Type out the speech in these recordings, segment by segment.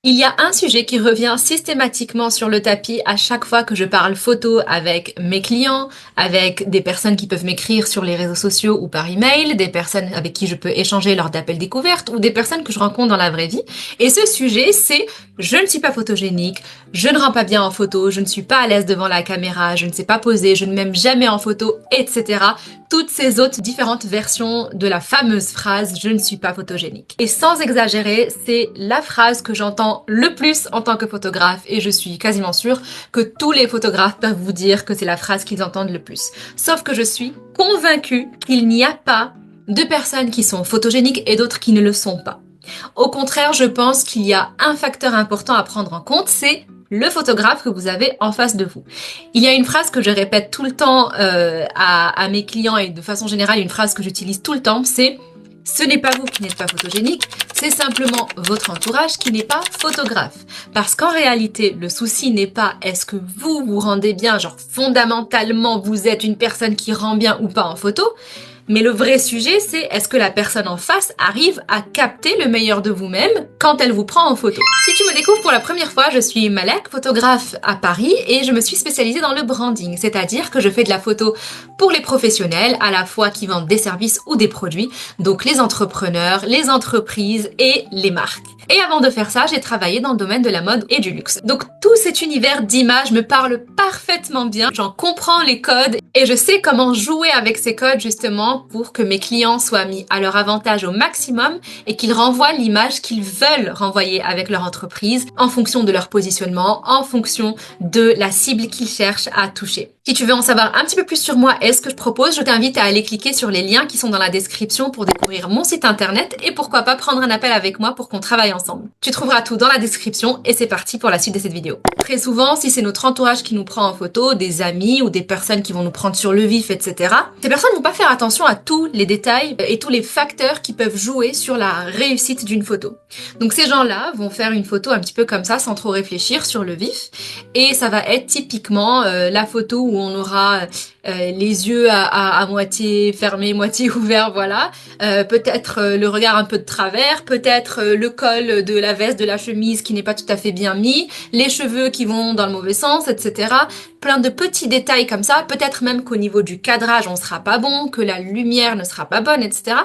Il y a un sujet qui revient systématiquement sur le tapis à chaque fois que je parle photo avec mes clients, avec des personnes qui peuvent m'écrire sur les réseaux sociaux ou par email, des personnes avec qui je peux échanger lors d'appels découvertes ou des personnes que je rencontre dans la vraie vie. Et ce sujet, c'est je ne suis pas photogénique, je ne rends pas bien en photo, je ne suis pas à l'aise devant la caméra, je ne sais pas poser, je ne m'aime jamais en photo, etc. Toutes ces autres différentes versions de la fameuse phrase je ne suis pas photogénique. Et sans exagérer, c'est la phrase que j'entends le plus en tant que photographe et je suis quasiment sûre que tous les photographes peuvent vous dire que c'est la phrase qu'ils entendent le plus. Sauf que je suis convaincue qu'il n'y a pas de personnes qui sont photogéniques et d'autres qui ne le sont pas. Au contraire, je pense qu'il y a un facteur important à prendre en compte, c'est le photographe que vous avez en face de vous. Il y a une phrase que je répète tout le temps à mes clients et de façon générale, une phrase que j'utilise tout le temps, c'est « ce n'est pas vous qui n'êtes pas photogénique, c'est simplement votre entourage qui n'est pas photographe ». Parce qu'en réalité, le souci n'est pas est-ce que vous vous rendez bien, genre fondamentalement vous êtes une personne qui rend bien ou pas en photo, mais le vrai sujet, c'est est-ce que la personne en face arrive à capter le meilleur de vous-même quand elle vous prend en photo. Si tu me découvres pour la première fois, je suis Malek, photographe à Paris et je me suis spécialisée dans le branding, c'est-à-dire que je fais de la photo pour les professionnels, à la fois qui vendent des services ou des produits, donc les entrepreneurs, les entreprises et les marques. Et avant de faire ça, j'ai travaillé dans le domaine de la mode et du luxe. Donc tout cet univers d'images me parle parfaitement bien, j'en comprends les codes et je sais comment jouer avec ces codes justement pour que mes clients soient mis à leur avantage au maximum et qu'ils renvoient l'image qu'ils veulent renvoyer avec leur entreprise en fonction de leur positionnement, en fonction de la cible qu'ils cherchent à toucher. Si tu veux en savoir un petit peu plus sur moi et ce que je propose, je t'invite à aller cliquer sur les liens qui sont dans la description pour découvrir mon site internet et pourquoi pas prendre un appel avec moi pour qu'on travaille ensemble. Tu trouveras tout dans la description et c'est parti pour la suite de cette vidéo. Très souvent, si c'est notre entourage qui nous prend en photo, des amis ou des personnes qui vont nous prendre sur le vif, etc., ces personnes vont pas faire attention à tous les détails et tous les facteurs qui peuvent jouer sur la réussite d'une photo. Donc ces gens-là vont faire une photo un petit peu comme ça, sans trop réfléchir, sur le vif, et ça va être typiquement la photo où on aura les yeux à moitié fermés, moitié ouverts, voilà. Peut-être le regard un peu de travers, peut-être le col de la veste, de la chemise qui n'est pas tout à fait bien mis, les cheveux qui vont dans le mauvais sens, etc. Plein de petits détails comme ça, peut-être même qu'au niveau du cadrage on sera pas bon, que la lumière ne sera pas bonne, etc.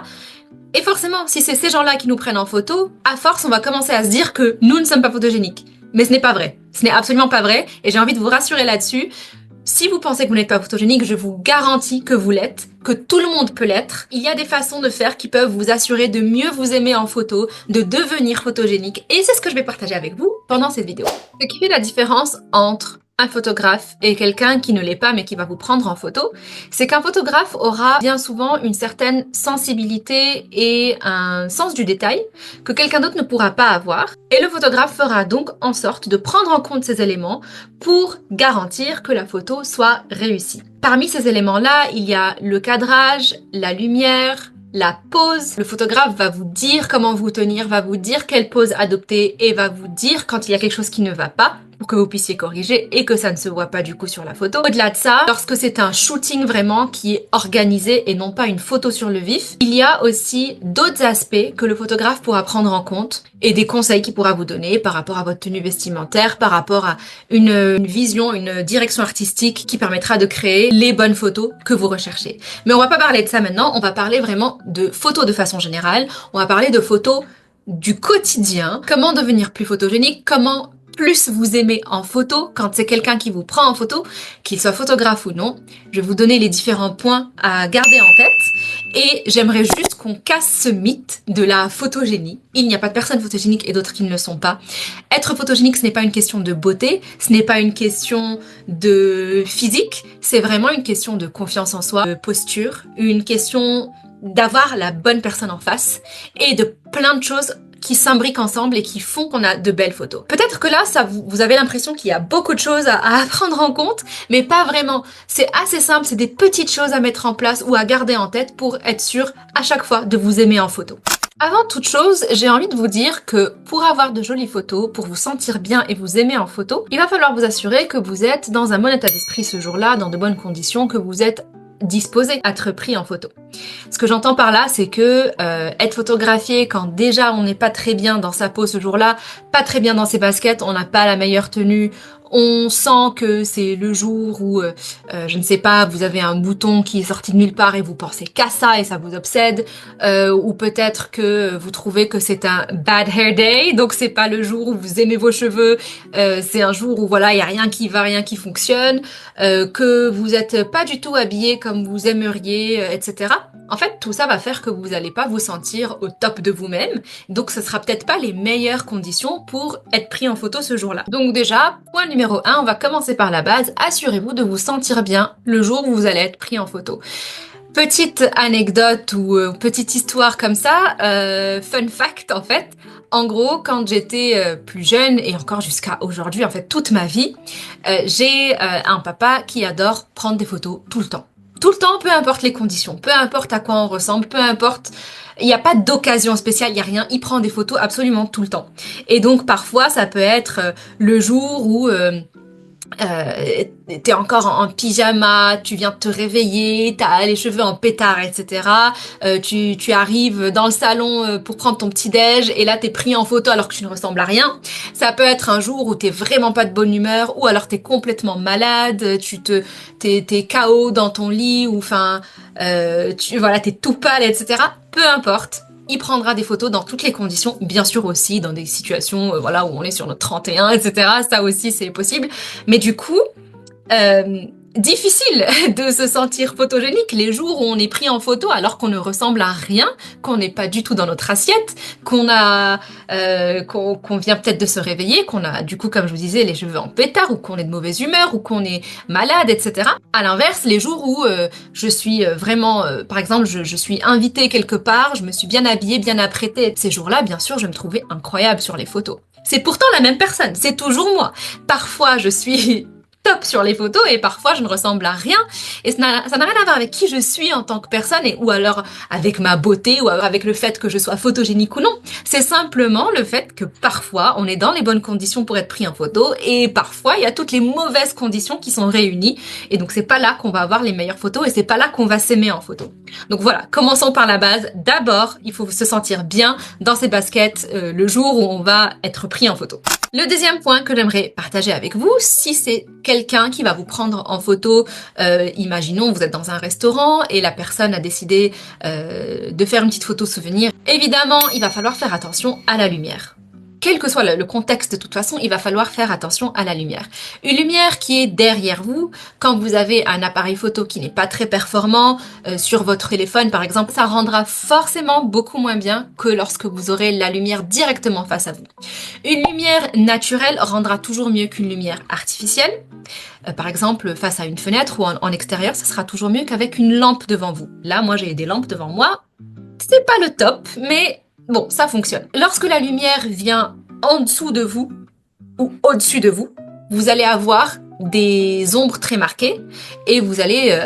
Et forcément, si c'est ces gens-là qui nous prennent en photo, à force on va commencer à se dire que nous ne sommes pas photogéniques. Mais ce n'est pas vrai. Ce n'est absolument pas vrai et j'ai envie de vous rassurer là-dessus. Si vous pensez que vous n'êtes pas photogénique, je vous garantis que vous l'êtes, que tout le monde peut l'être. Il y a des façons de faire qui peuvent vous assurer de mieux vous aimer en photo, de devenir photogénique. Et c'est ce que je vais partager avec vous pendant cette vidéo. Ce qui fait la différence entre un photographe et quelqu'un qui ne l'est pas mais qui va vous prendre en photo, c'est qu'un photographe aura bien souvent une certaine sensibilité et un sens du détail que quelqu'un d'autre ne pourra pas avoir. Et le photographe fera donc en sorte de prendre en compte ces éléments pour garantir que la photo soit réussie. Parmi ces éléments-là, il y a le cadrage, la lumière, la pose. Le photographe va vous dire comment vous tenir, va vous dire quelle pose adopter et va vous dire quand il y a quelque chose qui ne va pas pour que vous puissiez corriger et que ça ne se voit pas du coup sur la photo. Au-delà de ça, lorsque c'est un shooting vraiment qui est organisé et non pas une photo sur le vif, il y a aussi d'autres aspects que le photographe pourra prendre en compte et des conseils qu'il pourra vous donner par rapport à votre tenue vestimentaire, par rapport à une vision, une direction artistique qui permettra de créer les bonnes photos que vous recherchez. Mais on va pas parler de ça maintenant, on va parler vraiment de photos de façon générale, on va parler de photos du quotidien, comment devenir plus photogénique, comment plus vous aimez en photo quand c'est quelqu'un qui vous prend en photo, qu'il soit photographe ou non. Je vais vous donner les différents points à garder en tête et j'aimerais juste qu'on casse ce mythe de la photogénie. Il n'y a pas de personnes photogéniques et d'autres qui ne le sont pas. Être photogénique, ce n'est pas une question de beauté, ce n'est pas une question de physique, c'est vraiment une question de confiance en soi, de posture, une question d'avoir la bonne personne en face et de plein de choses qui s'imbriquent ensemble et qui font qu'on a de belles photos. Peut-être que là, vous avez l'impression qu'il y a beaucoup de choses à prendre en compte, mais pas vraiment. C'est assez simple, c'est des petites choses à mettre en place ou à garder en tête pour être sûr à chaque fois de vous aimer en photo. Avant toute chose, j'ai envie de vous dire que pour avoir de jolies photos, pour vous sentir bien et vous aimer en photo, il va falloir vous assurer que vous êtes dans un bon état d'esprit ce jour-là, dans de bonnes conditions, que vous êtes disposé à être pris en photo. Ce que j'entends par là, c'est que être photographié quand déjà on n'est pas très bien dans sa peau ce jour-là, pas très bien dans ses baskets, on n'a pas la meilleure tenue, on sent que c'est le jour où, je ne sais pas, vous avez un bouton qui est sorti de nulle part et vous pensez qu'à ça et ça vous obsède, ou peut-être que vous trouvez que c'est un bad hair day, donc c'est pas le jour où vous aimez vos cheveux, c'est un jour où voilà, il y a rien qui va, rien qui fonctionne, que vous êtes pas du tout habillé comme vous aimeriez, etc. En fait, tout ça va faire que vous n'allez pas vous sentir au top de vous-même, donc ce sera peut-être pas les meilleures conditions pour être pris en photo ce jour-là. Donc déjà, point numéro 1, on va commencer par la base, assurez-vous de vous sentir bien le jour où vous allez être pris en photo. Petite anecdote ou petite histoire comme ça, fun fact en fait, en gros, quand j'étais plus jeune, et encore jusqu'à aujourd'hui, en fait toute ma vie, j'ai un papa qui adore prendre des photos tout le temps. Tout le temps, peu importe les conditions, peu importe à quoi on ressemble, peu importe, il n'y a pas d'occasion spéciale, il n'y a rien, il prend des photos absolument tout le temps. Et donc parfois, ça peut être le jour où t'es encore en pyjama, tu viens de te réveiller, t'as les cheveux en pétard, etc. Tu arrives dans le salon pour prendre ton petit déj et là t'es pris en photo alors que tu ne ressembles à rien. Ça peut être un jour où t'es vraiment pas de bonne humeur ou alors t'es complètement malade, t'es KO dans ton lit ou enfin voilà t'es tout pâle, etc. Peu importe. Il prendra des photos dans toutes les conditions, bien sûr aussi dans des situations voilà où on est sur notre 31, etc. Ça aussi c'est possible. Mais du coup, difficile de se sentir photogénique les jours où on est pris en photo alors qu'on ne ressemble à rien, qu'on n'est pas du tout dans notre assiette, qu'on vient peut-être de se réveiller, qu'on a du coup comme je vous disais les cheveux en pétard ou qu'on est de mauvaise humeur ou qu'on est malade, etc. À l'inverse, les jours où je suis vraiment, par exemple, je suis invitée quelque part, je me suis bien habillée, bien apprêtée, ces jours-là, bien sûr, je me trouvais incroyable sur les photos. C'est pourtant la même personne, c'est toujours moi. Parfois, je suis top sur les photos et parfois je ne ressemble à rien et ça n'a rien à voir avec qui je suis en tant que personne ou alors avec ma beauté ou avec le fait que je sois photogénique ou non. C'est simplement le fait que parfois on est dans les bonnes conditions pour être pris en photo et parfois il y a toutes les mauvaises conditions qui sont réunies et donc c'est pas là qu'on va avoir les meilleures photos et c'est pas là qu'on va s'aimer en photo. Donc voilà, commençons par la base. D'abord, il faut se sentir bien dans ses baskets le jour où on va être pris en photo. Le deuxième point que j'aimerais partager avec vous, si c'est quelqu'un qui va vous prendre en photo, imaginons vous êtes dans un restaurant et la personne a décidé de faire une petite photo souvenir, évidemment il va falloir faire attention à la lumière. Quel que soit le contexte, de toute façon, il va falloir faire attention à la lumière. Une lumière qui est derrière vous, quand vous avez un appareil photo qui n'est pas très performant, sur votre téléphone par exemple, ça rendra forcément beaucoup moins bien que lorsque vous aurez la lumière directement face à vous. Une lumière naturelle rendra toujours mieux qu'une lumière artificielle. Par exemple, face à une fenêtre ou en extérieur, ça sera toujours mieux qu'avec une lampe devant vous. Là, moi j'ai des lampes devant moi, c'est pas le top, mais bon, ça fonctionne. Lorsque la lumière vient en dessous de vous ou au-dessus de vous, vous allez avoir des ombres très marquées et vous allez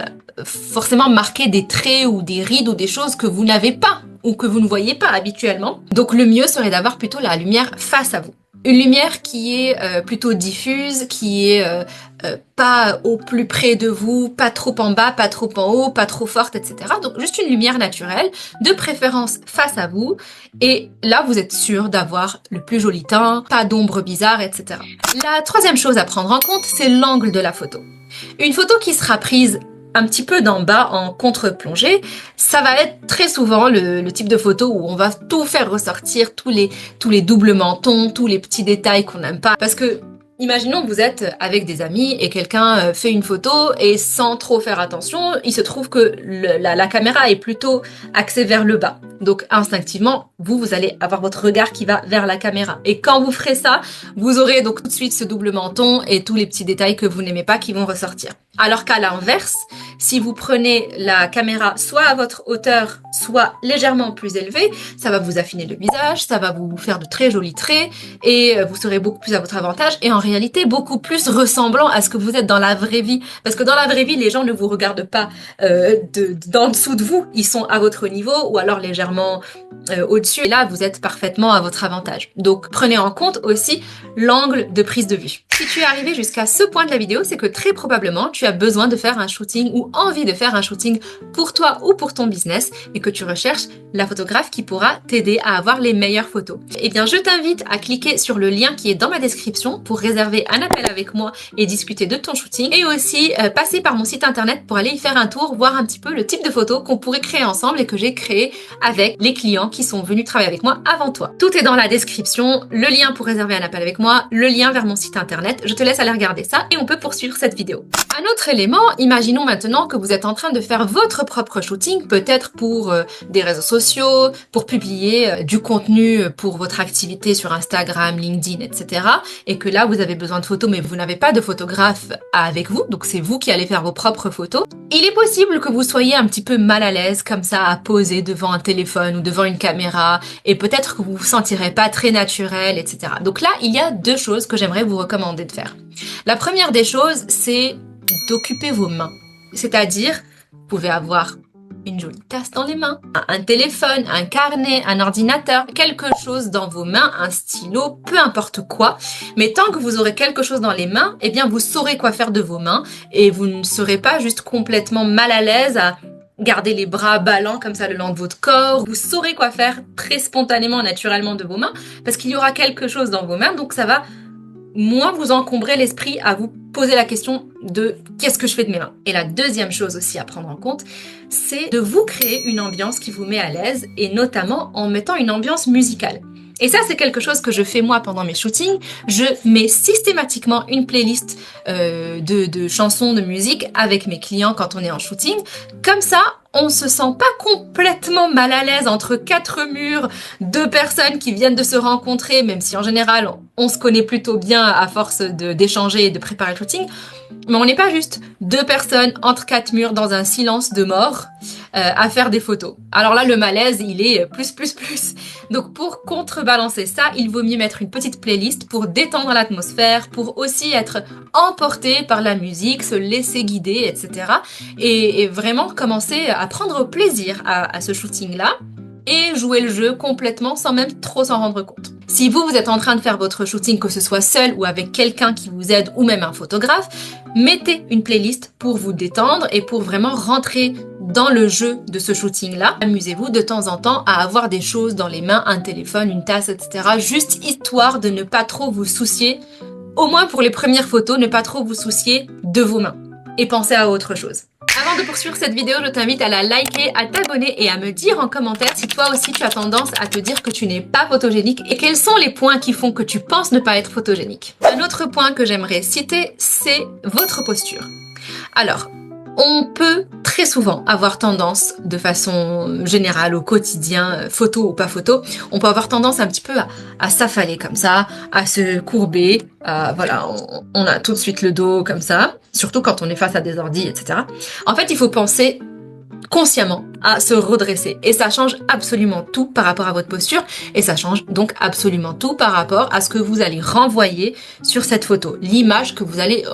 forcément marquer des traits ou des rides ou des choses que vous n'avez pas ou que vous ne voyez pas habituellement. Donc le mieux serait d'avoir plutôt la lumière face à vous. Une lumière qui est plutôt diffuse, qui est pas au plus près de vous, pas trop en bas, pas trop en haut, pas trop forte, etc. Donc juste une lumière naturelle, de préférence face à vous, et là vous êtes sûr d'avoir le plus joli teint, pas d'ombre bizarre, etc. La troisième chose à prendre en compte, c'est l'angle de la photo. Une photo qui sera prise un petit peu d'en bas en contre-plongée, ça va être très souvent le type de photo où on va tout faire ressortir, tous les doubles mentons, tous les petits détails qu'on n'aime pas. Parce que, imaginons que vous êtes avec des amis et quelqu'un fait une photo et sans trop faire attention, il se trouve que la caméra est plutôt axée vers le bas. Donc instinctivement, vous allez avoir votre regard qui va vers la caméra. Et quand vous ferez ça, vous aurez donc tout de suite ce double menton et tous les petits détails que vous n'aimez pas qui vont ressortir. Alors qu'à l'inverse, si vous prenez la caméra soit à votre hauteur, soit légèrement plus élevée, ça va vous affiner le visage, ça va vous faire de très jolis traits et vous serez beaucoup plus à votre avantage et en réalité beaucoup plus ressemblant à ce que vous êtes dans la vraie vie. Parce que dans la vraie vie, les gens ne vous regardent pas d'en dessous de vous, ils sont à votre niveau ou alors légèrement au-dessus. Et là, vous êtes parfaitement à votre avantage. Donc prenez en compte aussi l'angle de prise de vue. Si tu es arrivé jusqu'à ce point de la vidéo, c'est que très probablement tu as besoin de faire un shooting ou envie de faire un shooting pour toi ou pour ton business et que tu recherches la photographe qui pourra t'aider à avoir les meilleures photos. Eh bien, je t'invite à cliquer sur le lien qui est dans ma description pour réserver un appel avec moi et discuter de ton shooting et aussi passer par mon site internet pour aller y faire un tour, voir un petit peu le type de photos qu'on pourrait créer ensemble et que j'ai créé avec les clients qui sont venus travailler avec moi avant toi. Tout est dans la description, le lien pour réserver un appel avec moi, le lien vers mon site internet. Je te laisse aller regarder ça et on peut poursuivre cette vidéo. Un autre élément, imaginons maintenant que vous êtes en train de faire votre propre shooting, peut-être pour des réseaux sociaux, pour publier du contenu pour votre activité sur Instagram, LinkedIn, etc. Et que là, vous avez besoin de photos, mais vous n'avez pas de photographe avec vous, donc c'est vous qui allez faire vos propres photos. Il est possible que vous soyez un petit peu mal à l'aise comme ça à poser devant un téléphone ou devant une caméra et peut-être que vous vous sentirez pas très naturel, etc. Donc là, il y a deux choses que j'aimerais vous recommander de faire. La première des choses, c'est d'occuper vos mains. C'est-à-dire, vous pouvez avoir une jolie tasse dans les mains, un téléphone, un carnet, un ordinateur, quelque chose dans vos mains, un stylo, peu importe quoi. Mais tant que vous aurez quelque chose dans les mains, eh bien vous saurez quoi faire de vos mains et vous ne serez pas juste complètement mal à l'aise à garder les bras ballants comme ça le long de votre corps. Vous saurez quoi faire très spontanément, naturellement de vos mains parce qu'il y aura quelque chose dans vos mains, donc ça va moins vous encombrer l'esprit à vous poser la question de qu'est-ce que je fais de mes mains. Et la deuxième chose aussi à prendre en compte, c'est de vous créer une ambiance qui vous met à l'aise et notamment en mettant une ambiance musicale. Et ça, c'est quelque chose que je fais moi pendant mes shootings. Je mets systématiquement une playlist de chansons, de musique avec mes clients quand on est en shooting. Comme ça, on se sent pas complètement mal à l'aise entre quatre murs, deux personnes qui viennent de se rencontrer, même si en général, on se connaît plutôt bien à force d'échanger et de préparer le shooting. Mais on n'est pas juste deux personnes entre quatre murs dans un silence de mort à faire des photos. Alors là, le malaise, il est plus. Donc pour contrebalancer ça, il vaut mieux mettre une petite playlist pour détendre l'atmosphère, pour aussi être emporté par la musique, se laisser guider, etc. Et vraiment commencer à prendre plaisir à ce shooting-là et jouer le jeu complètement sans même trop s'en rendre compte. Si vous êtes en train de faire votre shooting, que ce soit seul ou avec quelqu'un qui vous aide ou même un photographe, mettez une playlist pour vous détendre et pour vraiment rentrer dans le jeu de ce shooting-là. Amusez-vous de temps en temps à avoir des choses dans les mains, un téléphone, une tasse, etc. Juste histoire de ne pas trop vous soucier, au moins pour les premières photos, ne pas trop vous soucier de vos mains et penser à autre chose. Avant de poursuivre cette vidéo, je t'invite à la liker, à t'abonner et à me dire en commentaire si toi aussi tu as tendance à te dire que tu n'es pas photogénique et quels sont les points qui font que tu penses ne pas être photogénique. Un autre point que j'aimerais citer, c'est votre posture. Alors, on peut très souvent avoir tendance, de façon générale, au quotidien, photo ou pas photo, on peut avoir tendance un petit peu à s'affaler comme ça, à se courber, voilà, on a tout de suite le dos comme ça, surtout quand on est face à des ordis, etc. En fait, il faut penser consciemment à se redresser et ça change absolument tout par rapport à votre posture et ça change donc absolument tout par rapport à ce que vous allez renvoyer sur cette photo, l'image que vous allez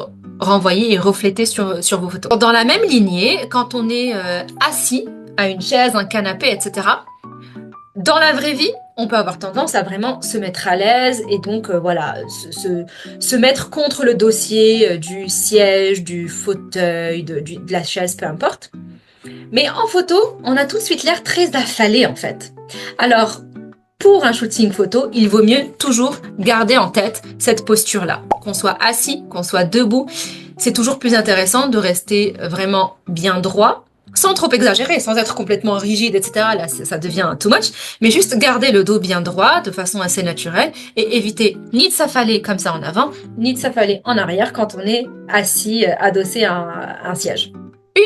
renvoyer et refléter sur vos photos. Dans la même lignée, quand on est assis à une chaise, un canapé, etc., dans la vraie vie, on peut avoir tendance à vraiment se mettre à l'aise et donc voilà, se mettre contre le dossier du siège, du fauteuil, de la chaise, peu importe. Mais en photo, on a tout de suite l'air très affalé en fait. Alors, pour un shooting photo, il vaut mieux toujours garder en tête cette posture-là. Qu'on soit assis, qu'on soit debout, c'est toujours plus intéressant de rester vraiment bien droit, sans trop exagérer, sans être complètement rigide, etc. Là, ça devient too much, mais juste garder le dos bien droit, de façon assez naturelle, et éviter ni de s'affaler comme ça en avant, ni de s'affaler en arrière quand on est assis, adossé à un siège.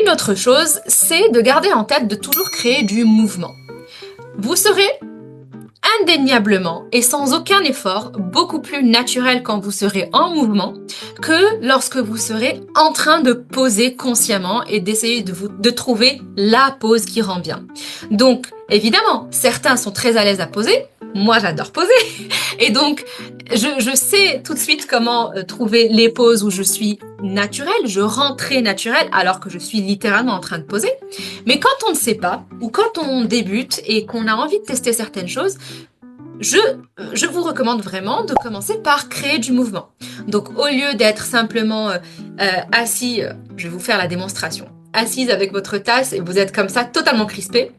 Une autre chose, c'est de garder en tête de toujours créer du mouvement. Vous serez indéniablement et sans aucun effort beaucoup plus naturel quand vous serez en mouvement que lorsque vous serez en train de poser consciemment et d'essayer de trouver la pose qui rend bien. Donc, évidemment, certains sont très à l'aise à poser. Moi, j'adore poser. Et donc, je sais tout de suite comment trouver les poses où je suis naturelle, je rends très naturelle alors que je suis littéralement en train de poser. Mais quand on ne sait pas, ou quand on débute et qu'on a envie de tester certaines choses, je vous recommande vraiment de commencer par créer du mouvement. Donc au lieu d'être simplement assis, je vais vous faire la démonstration, assise avec votre tasse et vous êtes comme ça totalement crispé,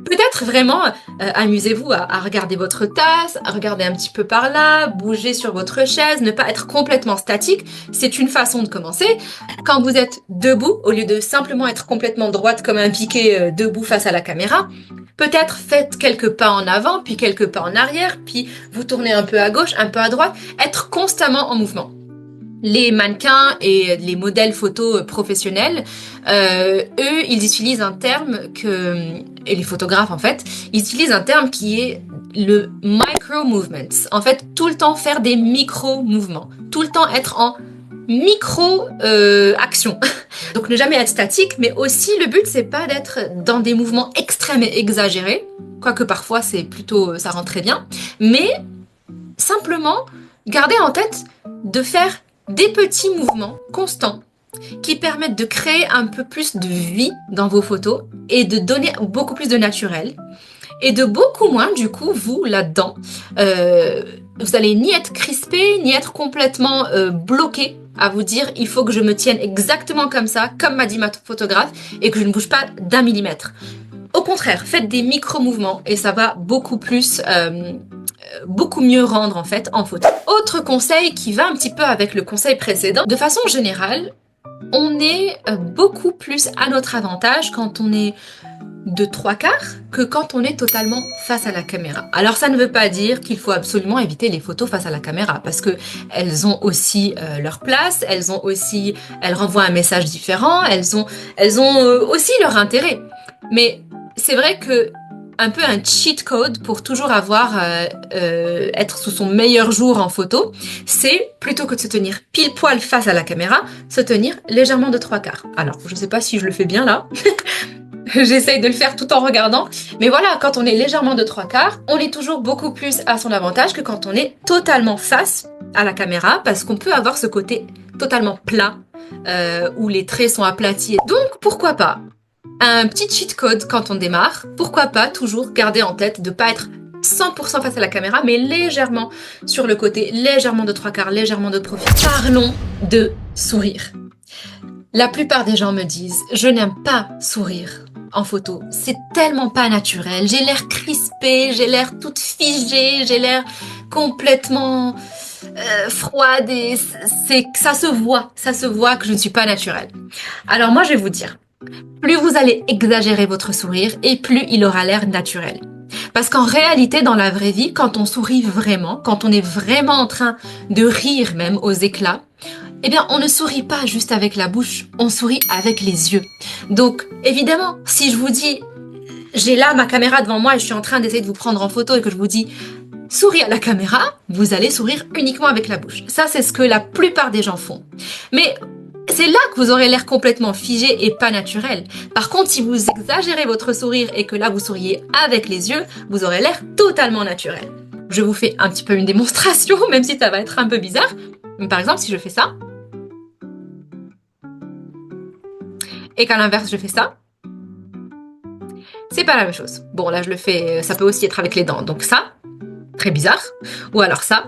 peut-être vraiment amusez-vous à regarder votre tasse, à regarder un petit peu par là, bouger sur votre chaise, ne pas être complètement statique. C'est une façon de commencer. Quand vous êtes debout, au lieu de simplement être complètement droite comme un piqué debout face à la caméra, peut-être faites quelques pas en avant, puis quelques pas en arrière, puis vous tournez un peu à gauche, un peu à droite, être constamment en mouvement. Les mannequins et les modèles photos professionnels, eux, ils utilisent un terme et les photographes en fait, ils utilisent un terme qui est le micro-movements. En fait, tout le temps faire des micro-mouvements, tout le temps être en micro-action. Donc ne jamais être statique, mais aussi le but c'est pas d'être dans des mouvements extrêmes et exagérés, quoique parfois c'est plutôt, ça rend très bien, mais simplement garder en tête de faire des petits mouvements constants qui permettent de créer un peu plus de vie dans vos photos et de donner beaucoup plus de naturel et de beaucoup moins du coup vous là-dedans. Vous allez ni être crispé ni être complètement bloqué à vous dire il faut que je me tienne exactement comme ça, comme m'a dit ma photographe et que je ne bouge pas d'1 millimètre. Au contraire, faites des micro-mouvements et ça va beaucoup mieux rendre en fait en photo. Autre conseil qui va un petit peu avec le conseil précédent, de façon générale, on est beaucoup plus à notre avantage quand on est de 3/4 que quand on est totalement face à la caméra. Alors ça ne veut pas dire qu'il faut absolument éviter les photos face à la caméra parce que elles ont aussi leur place, elles renvoient un message différent, elles ont aussi leur intérêt. Mais c'est vrai que un peu un cheat code pour toujours être sous son meilleur jour en photo, c'est plutôt que de se tenir pile poil face à la caméra, se tenir légèrement de 3/4. Alors, je sais pas si je le fais bien là. J'essaye de le faire tout en regardant. Mais voilà, quand on est légèrement de 3/4, on est toujours beaucoup plus à son avantage que quand on est totalement face à la caméra parce qu'on peut avoir ce côté totalement plat où les traits sont aplatis. Donc, pourquoi pas un petit cheat code quand on démarre, pourquoi pas toujours garder en tête de pas être 100% face à la caméra, mais légèrement sur le côté, légèrement de 3/4, légèrement de profil. Parlons de sourire. La plupart des gens me disent, je n'aime pas sourire en photo, c'est tellement pas naturel, j'ai l'air crispée, j'ai l'air toute figée, j'ai l'air complètement froide et ça se voit que je ne suis pas naturelle. Alors moi je vais vous dire, plus vous allez exagérer votre sourire et plus il aura l'air naturel. Parce qu'en réalité, dans la vraie vie, quand on sourit vraiment, quand on est vraiment en train de rire même aux éclats, eh bien, on ne sourit pas juste avec la bouche, on sourit avec les yeux. Donc, évidemment, si je vous dis, j'ai là ma caméra devant moi et je suis en train d'essayer de vous prendre en photo et que je vous dis, souris à la caméra, vous allez sourire uniquement avec la bouche. Ça, c'est ce que la plupart des gens font. Mais c'est là que vous aurez l'air complètement figé et pas naturel. Par contre, si vous exagérez votre sourire et que là vous souriez avec les yeux, vous aurez l'air totalement naturel. Je vous fais un petit peu une démonstration, même si ça va être un peu bizarre. Mais par exemple, si je fais ça, et qu'à l'inverse je fais ça, c'est pas la même chose. Bon, là je le fais, ça peut aussi être avec les dents. Donc ça, très bizarre. Ou alors ça,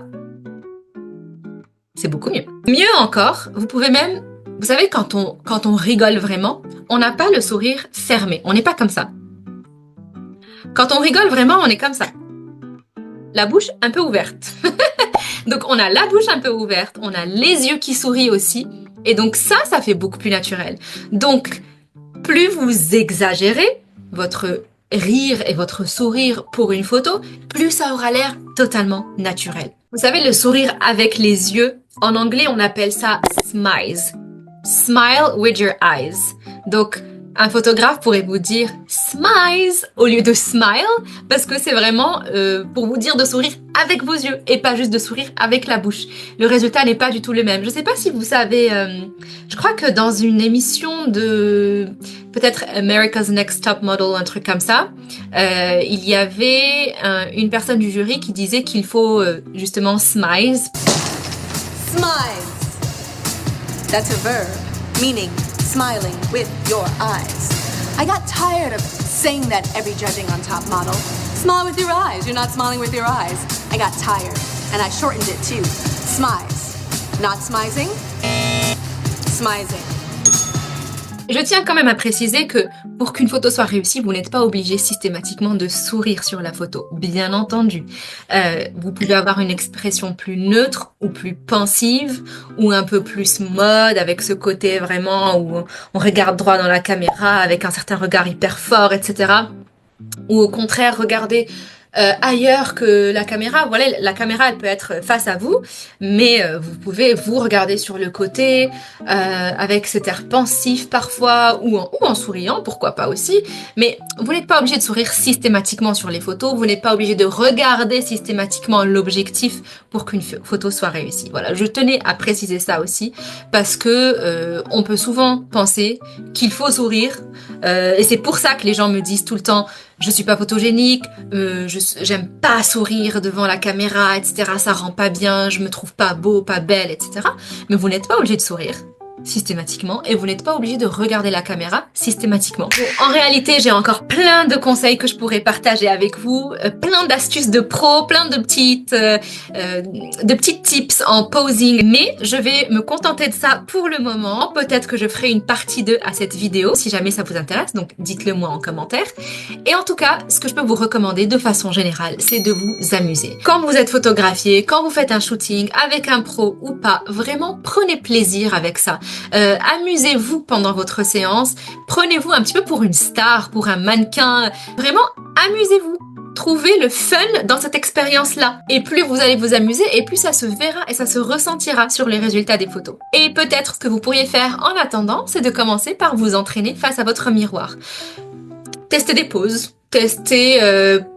c'est beaucoup mieux. Mieux encore, vous pouvez même, vous savez, quand on rigole vraiment, on n'a pas le sourire fermé. On n'est pas comme ça. Quand on rigole vraiment, on est comme ça. La bouche un peu ouverte. Donc on a la bouche un peu ouverte, on a les yeux qui sourient aussi. Et donc ça fait beaucoup plus naturel. Donc, plus vous exagérez votre rire et votre sourire pour une photo, plus ça aura l'air totalement naturel. Vous savez, le sourire avec les yeux, en anglais, on appelle ça smiles. Smile with your eyes. Donc, un photographe pourrait vous dire smiles au lieu de smile parce que c'est vraiment pour vous dire de sourire avec vos yeux et pas juste de sourire avec la bouche. Le résultat n'est pas du tout le même. Je sais pas si vous savez, je crois que dans une émission de peut-être America's Next Top Model, un truc comme ça, il y avait une personne du jury qui disait qu'il faut justement smiles. Smiles. That's a verb, meaning smiling with your eyes. I got tired of saying that every judging on Top Model, Smile with your eyes. You're not smiling with your eyes. I got tired, and I shortened it too. Smize. Not smizing. Smizing. Je tiens quand même à préciser que pour qu'une photo soit réussie, vous n'êtes pas obligé systématiquement de sourire sur la photo, bien entendu. Vous pouvez avoir une expression plus neutre ou plus pensive ou un peu plus mode avec ce côté vraiment où on regarde droit dans la caméra avec un certain regard hyper fort, etc. Ou au contraire, regarder ailleurs que la caméra. Voilà, la caméra, elle peut être face à vous, mais vous pouvez vous regarder sur le côté, avec cet air pensif parfois, ou en souriant, pourquoi pas aussi. Mais vous n'êtes pas obligé de sourire systématiquement sur les photos, vous n'êtes pas obligé de regarder systématiquement l'objectif pour qu'une photo soit réussie. Voilà, je tenais à préciser ça aussi, parce que on peut souvent penser qu'il faut sourire, et c'est pour ça que les gens me disent tout le temps je suis pas photogénique, j'aime pas sourire devant la caméra, etc. Ça rend pas bien, je me trouve pas beau, pas belle, etc. Mais vous n'êtes pas obligé de sourire systématiquement et vous n'êtes pas obligé de regarder la caméra systématiquement. Bon, en réalité, j'ai encore plein de conseils que je pourrais partager avec vous, plein d'astuces de pro, plein de petites tips en posing, mais je vais me contenter de ça pour le moment. Peut-être que je ferai une partie 2 à cette vidéo si jamais ça vous intéresse, donc dites-le moi en commentaire. Et en tout cas, ce que je peux vous recommander de façon générale, c'est de vous amuser. Quand vous êtes photographié, quand vous faites un shooting avec un pro ou pas, vraiment prenez plaisir avec ça. Amusez-vous pendant votre séance, prenez-vous un petit peu pour une star, pour un mannequin, vraiment amusez-vous. Trouvez le fun dans cette expérience-là. Et plus vous allez vous amuser, et plus ça se verra et ça se ressentira sur les résultats des photos. Et peut-être ce que vous pourriez faire en attendant, c'est de commencer par vous entraîner face à votre miroir. Testez des poses. Tester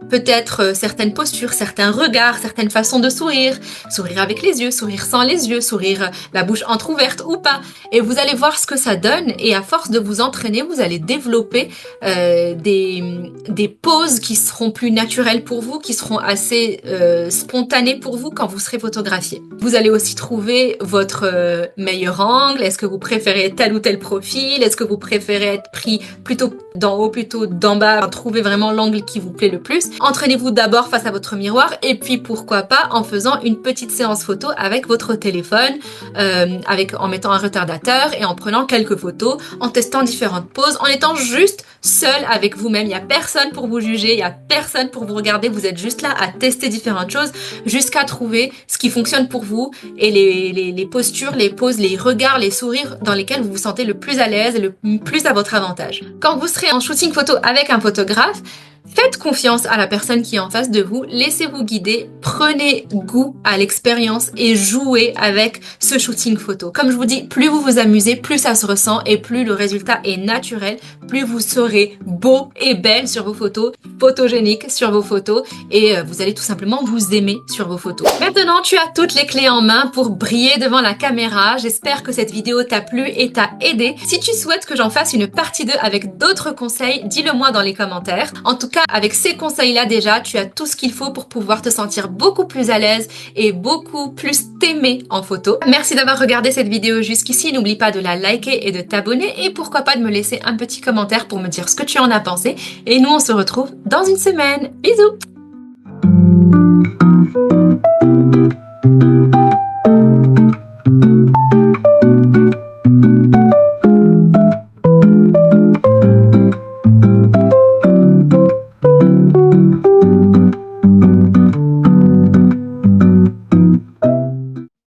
peut-être certaines postures, certains regards, certaines façons de sourire. Sourire avec les yeux, sourire sans les yeux, sourire la bouche entrouverte ou pas. Et vous allez voir ce que ça donne. Et à force de vous entraîner, vous allez développer des poses qui seront plus naturelles pour vous, qui seront assez spontanées pour vous quand vous serez photographié. Vous allez aussi trouver votre meilleur angle. Est-ce que vous préférez tel ou tel profil? Est-ce que vous préférez être pris plutôt d'en haut, plutôt d'en bas? Trouvez vraiment l'angle qui vous plaît le plus. Entraînez-vous d'abord face à votre miroir et puis pourquoi pas en faisant une petite séance photo avec votre téléphone, en mettant un retardateur et en prenant quelques photos, en testant différentes poses, en étant juste seul avec vous-même. Il n'y a personne pour vous juger, il n'y a personne pour vous regarder. Vous êtes juste là à tester différentes choses jusqu'à trouver ce qui fonctionne pour vous et les postures, les poses, les regards, les sourires dans lesquels vous vous sentez le plus à l'aise et le plus à votre avantage. Quand vous serez en shooting photo avec un photographe, faites confiance à la personne qui est en face de vous, laissez-vous guider, prenez goût à l'expérience et jouez avec ce shooting photo. Comme je vous dis, plus vous vous amusez, plus ça se ressent et plus le résultat est naturel, plus vous serez beau et belle sur vos photos, photogénique sur vos photos et vous allez tout simplement vous aimer sur vos photos. Maintenant, tu as toutes les clés en main pour briller devant la caméra. J'espère que cette vidéo t'a plu et t'a aidé. Si tu souhaites que j'en fasse une partie 2 avec d'autres conseils, dis-le moi dans les commentaires. En tout cas, avec ces conseils-là déjà, tu as tout ce qu'il faut pour pouvoir te sentir beaucoup plus à l'aise et beaucoup plus t'aimer en photo. Merci d'avoir regardé cette vidéo jusqu'ici. N'oublie pas de la liker et de t'abonner et pourquoi pas de me laisser un petit commentaire pour me dire ce que tu en as pensé. Et nous, on se retrouve dans une semaine. Bisous!